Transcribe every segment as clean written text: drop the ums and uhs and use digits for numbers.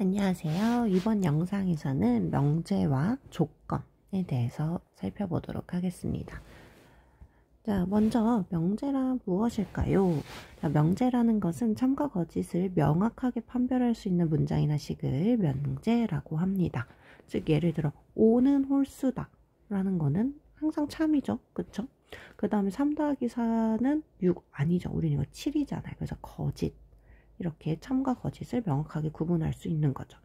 안녕하세요. 이번 영상에서는 명제와 조건에 대해서 살펴보도록 하겠습니다. 자, 먼저 명제란 무엇일까요? 명제라는 것은 참과 거짓을 명확하게 판별할 수 있는 문장이나 식을 명제라고 합니다. 즉 예를 들어 5는 홀수다 라는 거는 항상 참이죠. 그쵸? 그 다음에 3 더하기 4는 6 아니죠. 우리는 이거 7이잖아요. 그래서 거짓. 이렇게 참과 거짓을 명확하게 구분할 수 있는 거죠.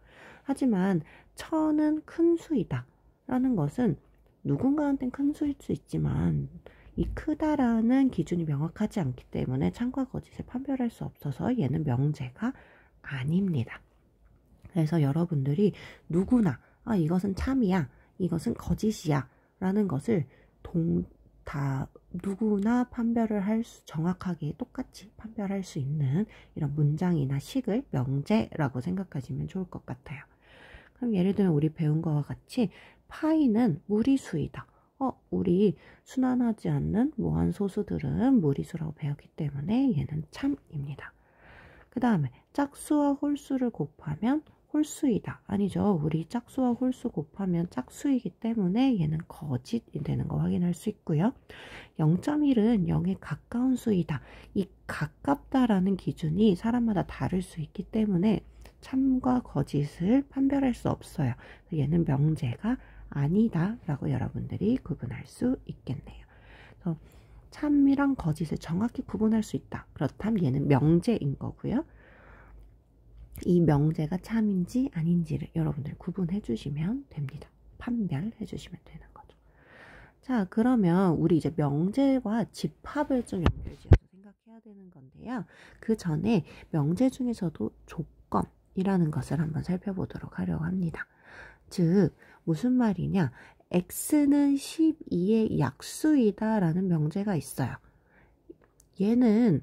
하지만 천은 큰 수이다 라는 것은 누군가한테는 큰 수일 수 있지만 이 크다라는 기준이 명확하지 않기 때문에 참과 거짓을 판별할 수 없어서 얘는 명제가 아닙니다. 그래서 여러분들이 누구나 이것은 참이야, 이것은 거짓이야 라는 것을 다 누구나 판별을 정확하게 똑같이 판별할 수 있는 이런 문장이나 식을 명제라고 생각하시면 좋을 것 같아요. 그럼 예를 들면 우리 배운 거와 같이 파이는 무리수이다. 우리 순환하지 않는 무한소수들은 무리수라고 배웠기 때문에 얘는 참입니다. 그 다음에 짝수와 홀수를 곱하면 홀수이다. 아니죠. 우리 짝수와 홀수 곱하면 짝수이기 때문에 얘는 거짓이 되는 거 확인할 수 있고요. 0.1은 0에 가까운 수이다. 이 가깝다라는 기준이 사람마다 다를 수 있기 때문에 참과 거짓을 판별할 수 없어요. 얘는 명제가 아니다 라고 여러분들이 구분할 수 있겠네요. 그래서 참이랑 거짓을 정확히 구분할 수 있다. 그렇다면 얘는 명제인 거고요. 이 명제가 참인지 아닌지를 여러분들 구분해 주시면 됩니다. 판별해 주시면 되는 거죠. 자, 그러면 우리 이제 명제와 집합을 좀 연결지어서 생각해야 되는 건데요. 그 전에 명제 중에서도 조건이라는 것을 한번 살펴보도록 하려고 합니다. 즉 무슨 말이냐, x는 12의 약수이다 라는 명제가 있어요. 얘는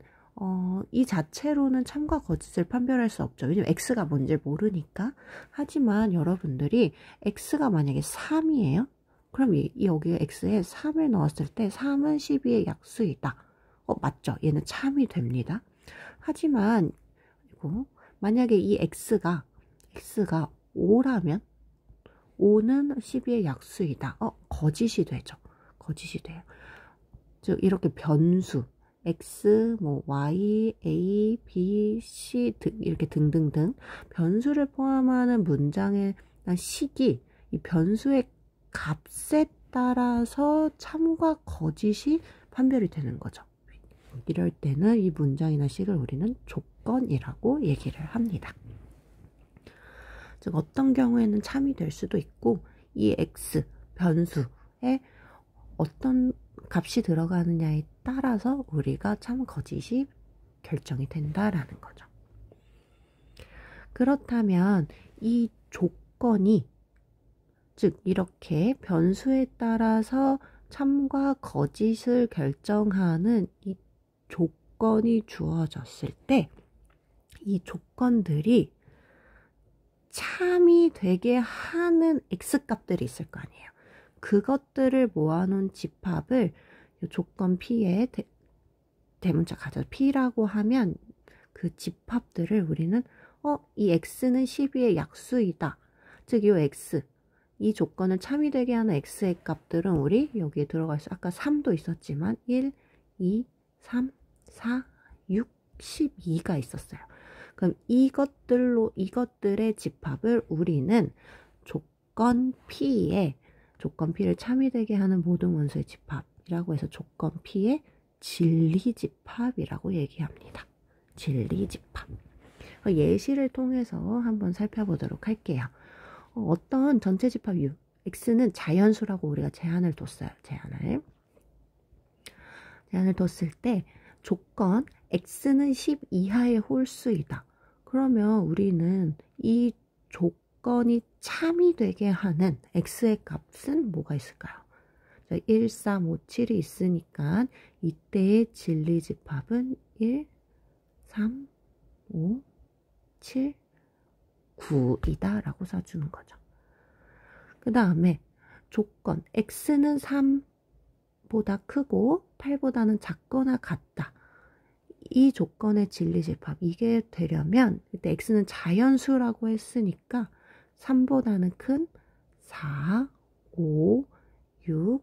이 자체로는 참과 거짓을 판별할 수 없죠. 왜냐면 x가 뭔지 모르니까. 하지만 여러분들이 x가 만약에 3이에요. 그럼 여기 x에 3을 넣었을 때 3은 12의 약수이다. 맞죠? 얘는 참이 됩니다. 하지만 만약에 이 x가 5라면 5는 12의 약수이다. 거짓이 되죠. 거짓이 돼요. 즉 이렇게 변수 x, y, a, b, c 이렇게 등등등 변수를 포함하는 문장의 식이 이 변수의 값에 따라서 참과 거짓이 판별이 되는 거죠. 이럴 때는 이 문장이나 식을 우리는 조건이라고 얘기를 합니다. 즉 어떤 경우에는 참이 될 수도 있고 이 x 변수에 어떤 값이 들어가느냐에 따라서 우리가 참 거짓이 결정이 된다라는 거죠. 그렇다면 이 조건이 즉 이렇게 변수에 따라서 참과 거짓을 결정하는 이 조건이 주어졌을 때 이 조건들이 참이 되게 하는 x값들이 있을 거 아니에요. 그것들을 모아놓은 집합을 조건 P에 대문자 가져 P라고 하면 그 집합들을 우리는 이 x는 12의 약수이다. 즉 이 x, 이 조건을 참이 되게 하는 x의 값들은 우리 여기에 들어가 있어. 아까 3도 있었지만 1, 2, 3, 4, 6, 12가 있었어요. 그럼 이것들의 집합을 우리는 조건 P를 참이되게 하는 모든 원소의 집합이라고 해서 조건 P의 진리집합이라고 얘기합니다. 진리집합. 예시를 통해서 한번 살펴보도록 할게요. 어떤 전체 집합 U, X는 자연수라고 우리가 제한을 뒀어요. 제한을 뒀을 때 조건 X는 10 이하의 홀수이다. 그러면 우리는 이 조건이 참이 되게 하는 x의 값은 뭐가 있을까요? 1, 3, 5, 7이 있으니까 이때의 진리집합은 1, 3, 5, 7, 9이다 라고 써주는 거죠. 그 다음에 조건 x는 3보다 크고 8보다는 작거나 같다. 이 조건의 진리집합, 이게 되려면 이때 x는 자연수라고 했으니까 3보다는 큰 4, 5, 6,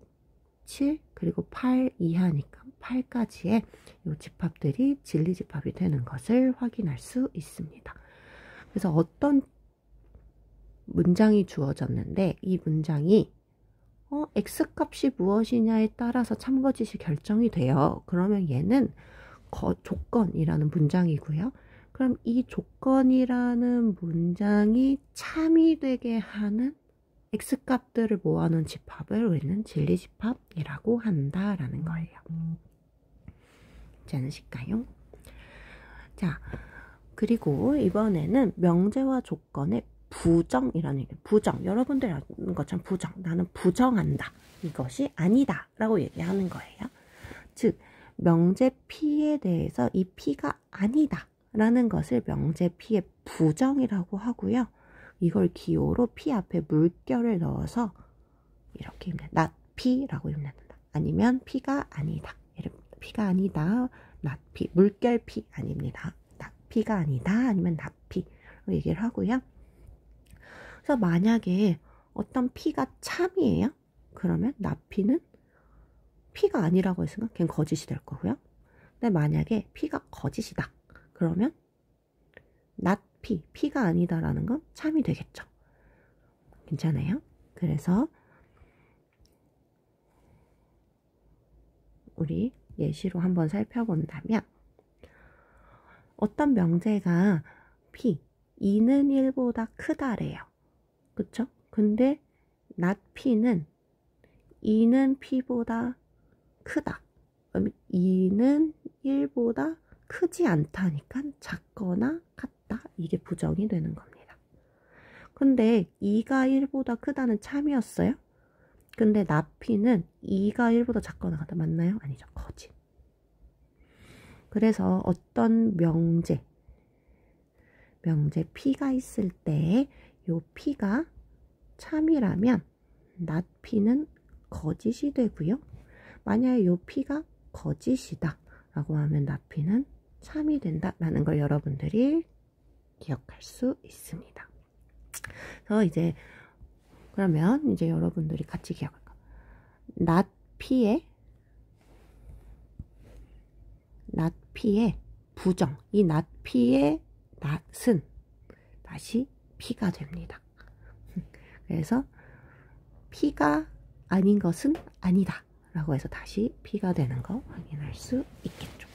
7 그리고 8 이하니까 8까지의 이 집합들이 진리집합이 되는 것을 확인할 수 있습니다. 그래서 어떤 문장이 주어졌는데 이 문장이 x값이 무엇이냐에 따라서 참거짓이 결정이 돼요. 그러면 얘는 조건이라는 문장이고요. 그럼 이 조건이라는 문장이 참이 되게 하는 x값들을 모아놓은 집합을 우리는 진리집합이라고 한다라는 거예요. 괜찮으실까요? 자, 그리고 이번에는 명제와 조건의 부정이라는 얘기. 부정. 여러분들 아는 것처럼 부정. 나는 부정한다. 이것이 아니다. 라고 얘기하는 거예요. 즉, 명제 P에 대해서 이 P가 아니다. 라는 것을 명제 P의 부정이라고 하고요. 이걸 기호로 P 앞에 물결을 넣어서 이렇게 읽는 not P라고 읽는다. 아니면 P가 아니다. P가 아니다. not P. 물결 P 아닙니다. not P가 아니다. 아니면 not P. 얘기를 하고요. 그래서 만약에 어떤 P가 참이에요. 그러면 not P는 P가 아니라고 했으면 걔는 거짓이 될 거고요. 근데 만약에 P가 거짓이다. 그러면 not P, P가 아니다라는 건 참이 되겠죠. 괜찮아요? 그래서 우리 예시로 한번 살펴본다면 어떤 명제가 P, 2는 1보다 크다래요. 그쵸? 근데 not P는 2는 P보다 크다. 그럼 2는 1보다 크지 않다니까 작거나 같다. 이게 부정이 되는 겁니다. 근데 2가 1보다 크다는 참이었어요. 근데 not P는 2가 1보다 작거나 같다. 맞나요? 아니죠. 거짓. 그래서 어떤 명제 P가 있을 때 요 P가 참이라면 not P는 거짓이 되고요. 만약에 요 P가 거짓이다 라고 하면 not P는 참이 된다 라는 걸 여러분들이 기억할 수 있습니다. 그래서 이제 그러면 이제 여러분들이 같이 기억할 거. not P의 부정. 이 not P의 not은 다시 P가 됩니다. 그래서 P가 아닌 것은 아니다 라고 해서 다시 P가 되는 거 확인할 수 있겠죠.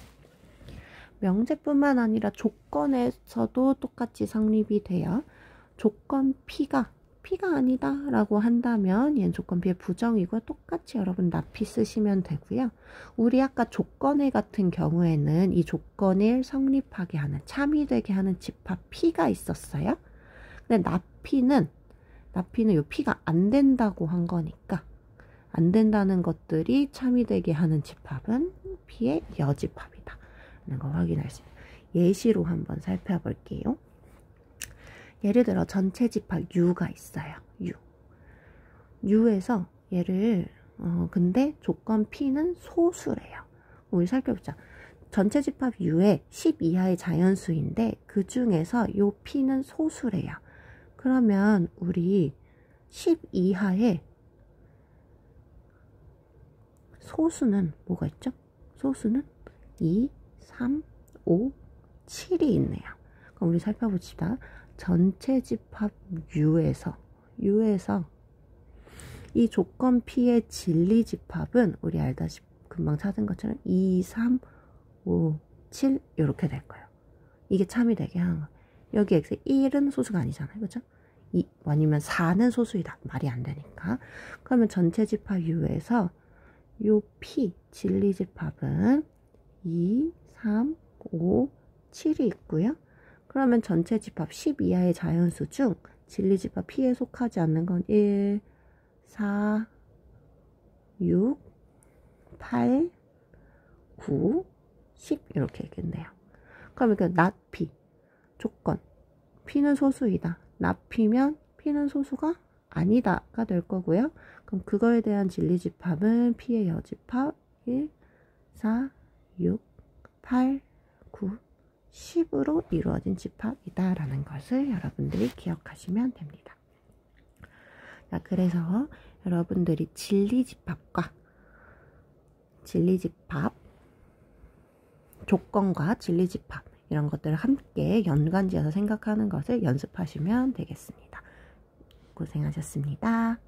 명제뿐만 아니라 조건에서도 똑같이 성립이 돼요. 조건 P가 아니다 라고 한다면 얘는 조건 P의 부정이고 똑같이 여러분 not P 쓰시면 되고요. 우리 아까 조건의 같은 경우에는 이 조건을 성립하게 하는 참이 되게 하는 집합 P가 있었어요. 근데 not P는 요 P가 안 된다고 한 거니까 안 된다는 것들이 참이 되게 하는 집합은 P의 여집합이다 라는 거 확인할 수 있어요. 예시로 한번 살펴볼게요. 예를 들어 전체 집합 U가 있어요. U에서 얘를 근데 조건 P는 소수래요. 우리 살펴보자. 전체 집합 U에 10 이하의 자연수인데 그 중에서 요 P는 소수래요. 그러면 우리 10 이하의 소수는 뭐가 있죠? 소수는 2, 3, 5, 7이 있네요. 그럼 우리 살펴봅시다. 전체 집합 U에서 이 조건 P의 진리 집합은 우리 알다시피 금방 찾은 것처럼 2, 3, 5, 7 이렇게 될 거예요. 이게 참이 되게 하는 거예요. 여기 X 1은 소수가 아니잖아요. 그죠? 아니면 4는 소수이다. 말이 안 되니까. 그러면 전체 집합 U에서 요 P 진리 집합은 2, 3, 5, 7이 있고요. 그러면 전체 집합 10 이하의 자연수 중 진리 집합 P에 속하지 않는 건 1, 4, 6, 8, 9, 10 이렇게 있겠네요. 그러면 그 not P 조건 P는 소수이다. not P면 P는 소수가 아니다가 될 거고요. 그럼 그거에 대한 진리 집합은 P의 여집합 1, 4, 6, 8, 9, 10으로 이루어진 집합이다라는 것을 여러분들이 기억하시면 됩니다. 자, 그래서 여러분들이 진리집합과 진리집합, 조건과 진리집합 이런 것들을 함께 연관지어서 생각하는 것을 연습하시면 되겠습니다. 고생하셨습니다.